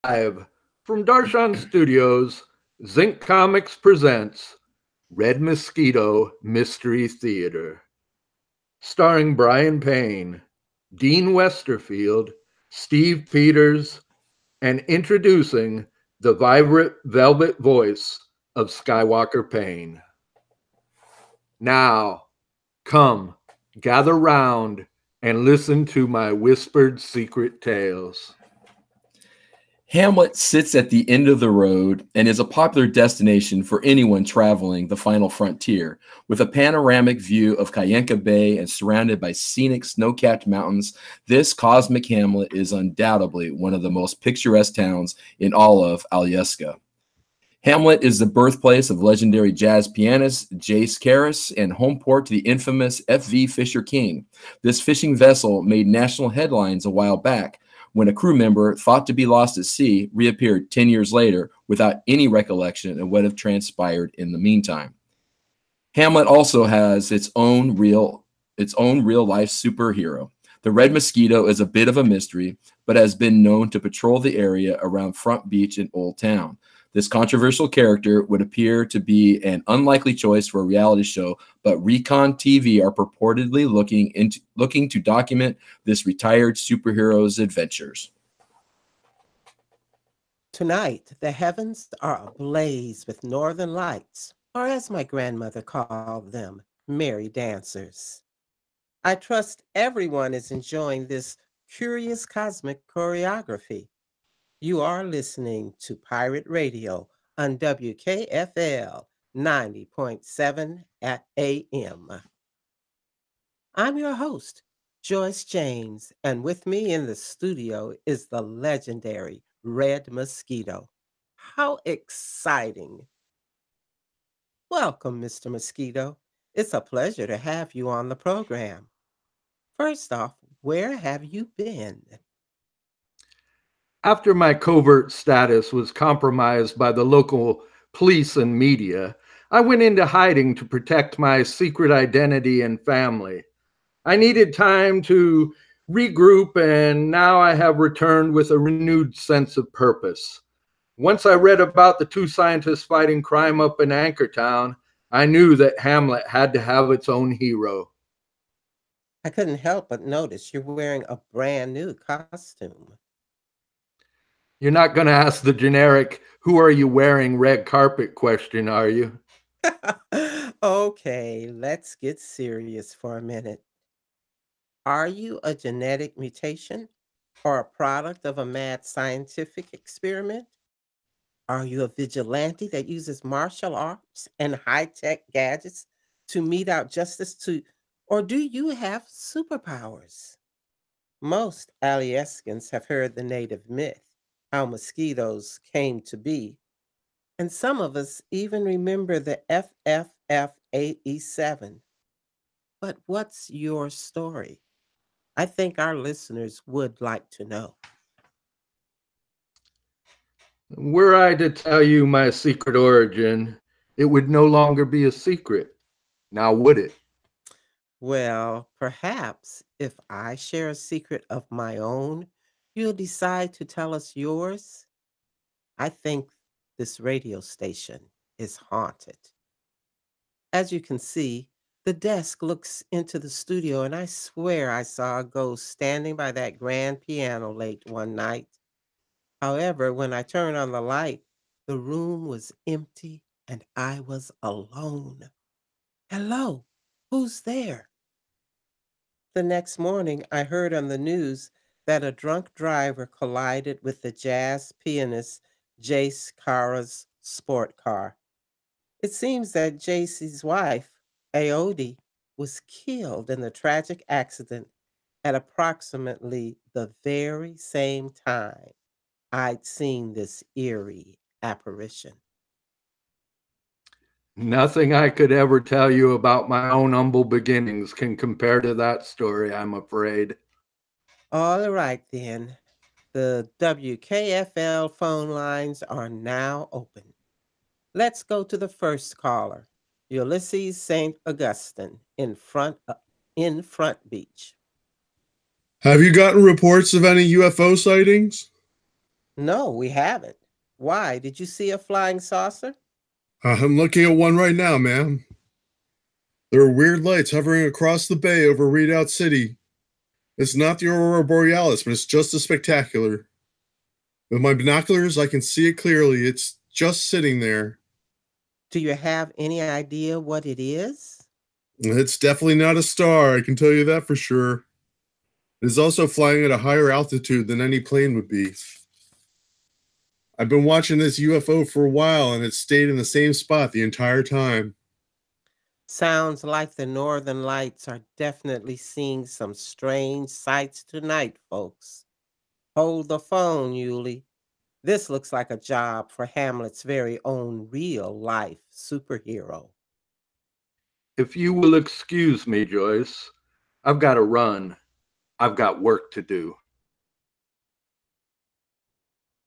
Live from Darshan Studios, Zinc Comics Presents Red Mosquito Mystery Theater. Starring Brian Payne, Dean Westerfield, Steve Peters, and introducing the vibrant velvet voice of Skywalker Payne. Now, come, gather round, and listen to my whispered secret tales. Hamlet sits at the end of the road and is a popular destination for anyone traveling the final frontier. With a panoramic view of Kyanka Bay and surrounded by scenic snow-capped mountains, this cosmic hamlet is undoubtedly one of the most picturesque towns in all of Alyeska. Hamlet is the birthplace of legendary jazz pianist Jace Karras and home port to the infamous F.V. Fisher King. This fishing vessel made national headlines a while back, when a crew member thought to be lost at sea reappeared 10 years later without any recollection of what had transpired in the meantime. Hamlet also has its own real-life superhero. The Red Mosquito is a bit of a mystery, but has been known to patrol the area around Front Beach and Old Town. This controversial character would appear to be an unlikely choice for a reality show, but Recon TV are purportedly looking to document this retired superhero's adventures. Tonight, the heavens are ablaze with northern lights, or as my grandmother called them, merry dancers. I trust everyone is enjoying this curious cosmic choreography. You are listening to Pirate Radio on WKFL 90.7 at AM. I'm your host, Joyce James, and with me in the studio is the legendary Red Mosquito. How exciting! Welcome, Mr. Mosquito. It's a pleasure to have you on the program. First off, where have you been? After my covert status was compromised by the local police and media, I went into hiding to protect my secret identity and family. I needed time to regroup, and now I have returned with a renewed sense of purpose. Once I read about the two scientists fighting crime up in Anchortown, I knew that Hamlet had to have its own hero. I couldn't help but notice you're wearing a brand new costume. You're not going to ask the generic, who are you wearing red carpet question, are you? Okay, let's get serious for a minute. Are you a genetic mutation or a product of a mad scientific experiment? Are you a vigilante that uses martial arts and high-tech gadgets to mete out justice or do you have superpowers? Most Alieskans have heard the native myth, how mosquitoes came to be, and some of us even remember the FFF-87. But what's your story? I think our listeners would like to know. Were I to tell you my secret origin, it would no longer be a secret. Now would it? Well, perhaps if I share a secret of my own, you'll decide to tell us yours. I think this radio station is haunted. As you can see, the desk looks into the studio, and I swear I saw a ghost standing by that grand piano late one night. However, when I turned on the light, the room was empty and I was alone. Hello, who's there? The next morning, I heard on the news that a drunk driver collided with the jazz pianist Jace Kara's sport car. It seems that Jace's wife, Aodi, was killed in the tragic accident at approximately the very same time I'd seen this eerie apparition. Nothing I could ever tell you about my own humble beginnings can compare to that story, I'm afraid. All right, then. The WKFL phone lines are now open. Let's go to the first caller, Ulysses St. Augustine in Front Beach. Have you gotten reports of any UFO sightings? No, we haven't. Why? Did you see a flying saucer? I'm looking at one right now, ma'am. There are weird lights hovering across the bay over Redoubt City. It's not the Aurora Borealis, but it's just as spectacular. With my binoculars, I can see it clearly. It's just sitting there. Do you have any idea what it is? It's definitely not a star, I can tell you that for sure. It is also flying at a higher altitude than any plane would be. I've been watching this UFO for a while, and it's stayed in the same spot the entire time. Sounds like the Northern Lights are definitely seeing some strange sights tonight, folks. Hold the phone, Yuli. This looks like a job for Hamlet's very own real-life superhero. If you will excuse me, Joyce, I've got to run. I've got work to do.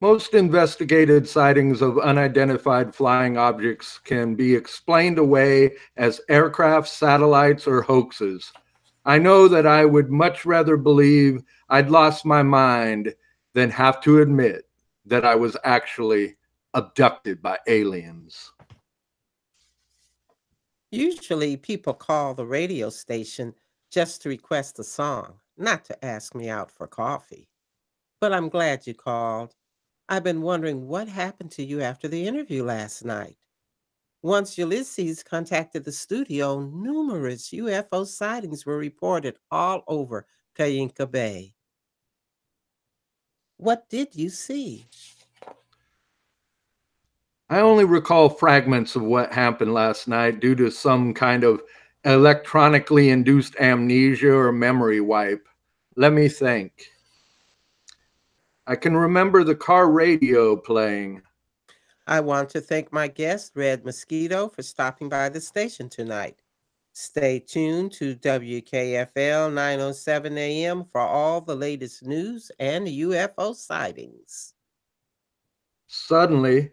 Most investigated sightings of unidentified flying objects can be explained away as aircraft, satellites, or hoaxes. I know that I would much rather believe I'd lost my mind than have to admit that I was actually abducted by aliens. Usually people call the radio station just to request a song, not to ask me out for coffee. But I'm glad you called. I've been wondering what happened to you after the interview last night. Once Ulysses contacted the studio, numerous UFO sightings were reported all over Kayinka Bay. What did you see? I only recall fragments of what happened last night due to some kind of electronically induced amnesia or memory wipe. Let me think. I can remember the car radio playing. I want to thank my guest, Red Mosquito, for stopping by the station tonight. Stay tuned to WKFL 907 AM for all the latest news and UFO sightings. Suddenly,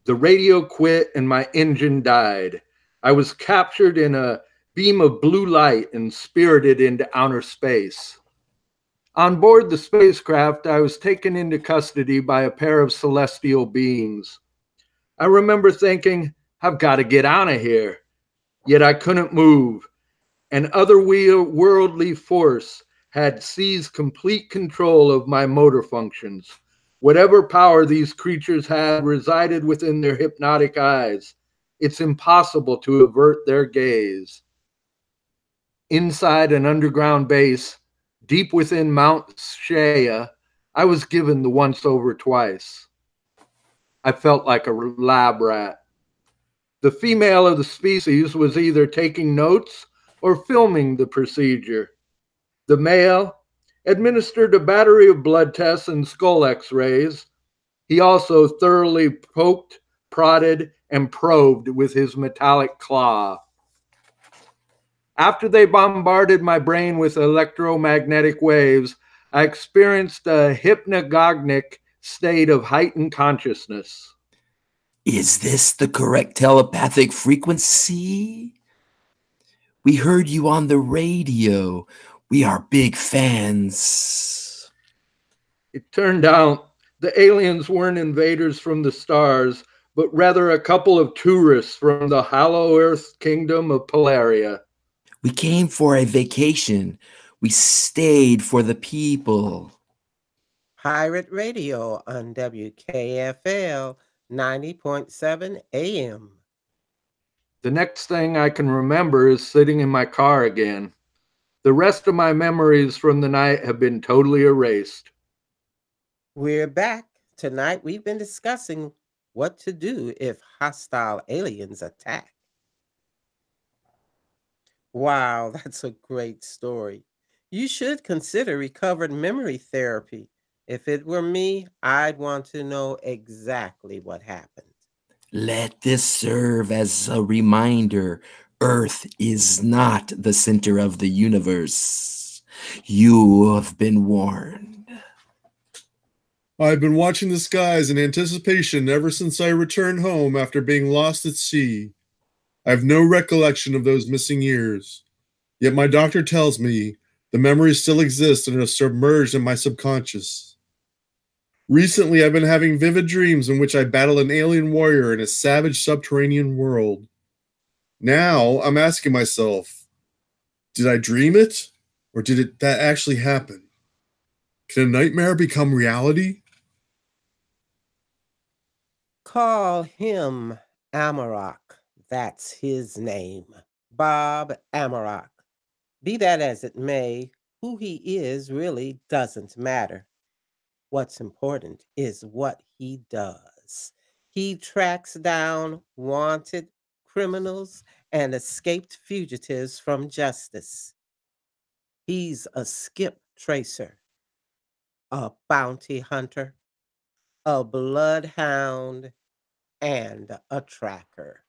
the radio quit and my engine died. I was captured in a beam of blue light and spirited into outer space. On board the spacecraft, I was taken into custody by a pair of celestial beings. I remember thinking, I've got to get out of here. Yet I couldn't move. An otherworldly force had seized complete control of my motor functions. Whatever power these creatures had resided within their hypnotic eyes. It's impossible to avert their gaze. Inside an underground base, deep within Mount Shea, I was given the once over twice. I felt like a lab rat. The female of the species was either taking notes or filming the procedure. The male administered a battery of blood tests and skull x-rays. He also thoroughly poked, prodded, and probed with his metallic claw. After they bombarded my brain with electromagnetic waves, I experienced a hypnagogic state of heightened consciousness. Is this the correct telepathic frequency? We heard you on the radio. We are big fans. It turned out the aliens weren't invaders from the stars, but rather a couple of tourists from the hollow earth kingdom of Polaria. We came for a vacation. We stayed for the people. Pirate Radio on WKFL 90.7 AM. The next thing I can remember is sitting in my car again. The rest of my memories from the night have been totally erased. We're back. Tonight we've been discussing what to do if hostile aliens attack. Wow, that's a great story. You should consider recovered memory therapy. If it were me, I'd want to know exactly what happened. Let this serve as a reminder. Earth is not the center of the universe. You have been warned. I've been watching the skies in anticipation ever since I returned home after being lost at sea. I have no recollection of those missing years. Yet my doctor tells me the memories still exist and are submerged in my subconscious. Recently, I've been having vivid dreams in which I battle an alien warrior in a savage subterranean world. Now, I'm asking myself, did I dream it? Or did that actually happen? Can a nightmare become reality? Call him Amarok. That's his name. Bob Amarok. Be that as it may, who he is really doesn't matter. What's important is what he does. He tracks down wanted criminals and escaped fugitives from justice. He's a skip tracer, a bounty hunter, a bloodhound, and a tracker.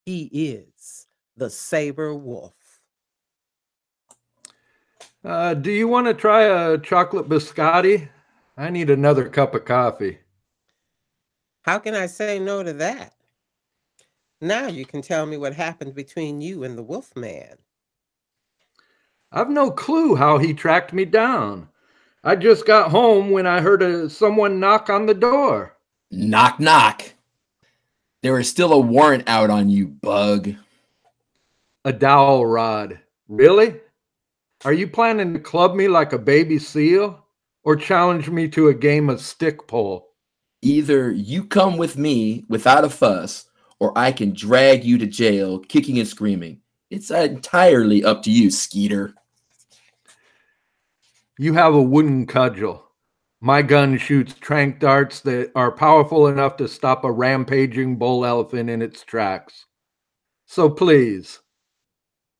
He is the Saber Wolf. Do you want to try a chocolate biscotti? I need another cup of coffee. How can I say no to that? Now you can tell me what happened between you and the Wolfman. I've no clue how he tracked me down. I just got home when I heard someone knock on the door. Knock, knock. There is still a warrant out on you, bug. A dowel rod. Really? Are you planning to club me like a baby seal or challenge me to a game of stick pole? Either you come with me without a fuss, or I can drag you to jail kicking and screaming. It's entirely up to you, Skeeter. You have a wooden cudgel. My gun shoots tranq darts that are powerful enough to stop a rampaging bull elephant in its tracks. So please,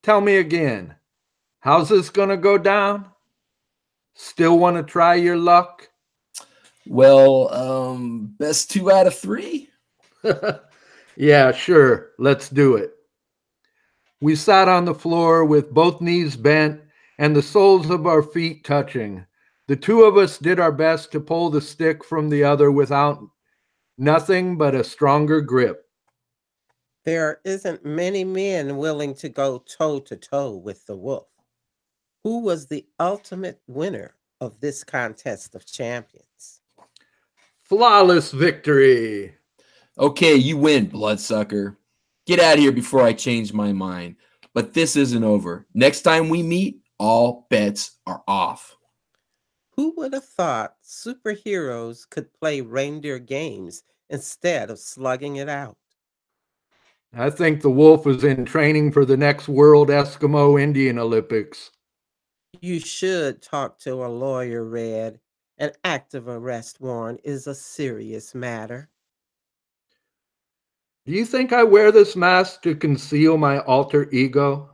tell me again, how's this gonna go down? Still want to try your luck? Well, best 2 out of 3. Yeah, sure, let's do it. We sat on the floor with both knees bent and the soles of our feet touching. The two of us did our best to pull the stick from the other without nothing but a stronger grip. There isn't many men willing to go toe to toe with the wolf. Who was the ultimate winner of this contest of champions? Flawless victory. Okay, you win, bloodsucker. Get out of here before I change my mind. But this isn't over. Next time we meet, all bets are off. Who would have thought superheroes could play reindeer games instead of slugging it out? I think the wolf is in training for the next World Eskimo Indian Olympics. You should talk to a lawyer, Red. An active arrest warrant is a serious matter. Do you think I wear this mask to conceal my alter ego?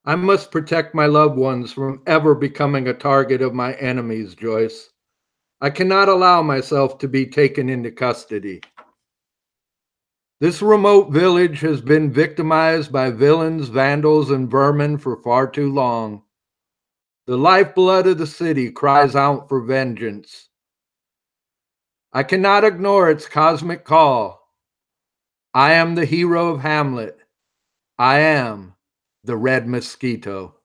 I must protect my loved ones from ever becoming a target of my enemies, Joyce. I cannot allow myself to be taken into custody. This remote village has been victimized by villains, vandals, and vermin for far too long. The lifeblood of the city cries out for vengeance. I cannot ignore its cosmic call. I am the hero of Hamlet. I am the Red Mosquito.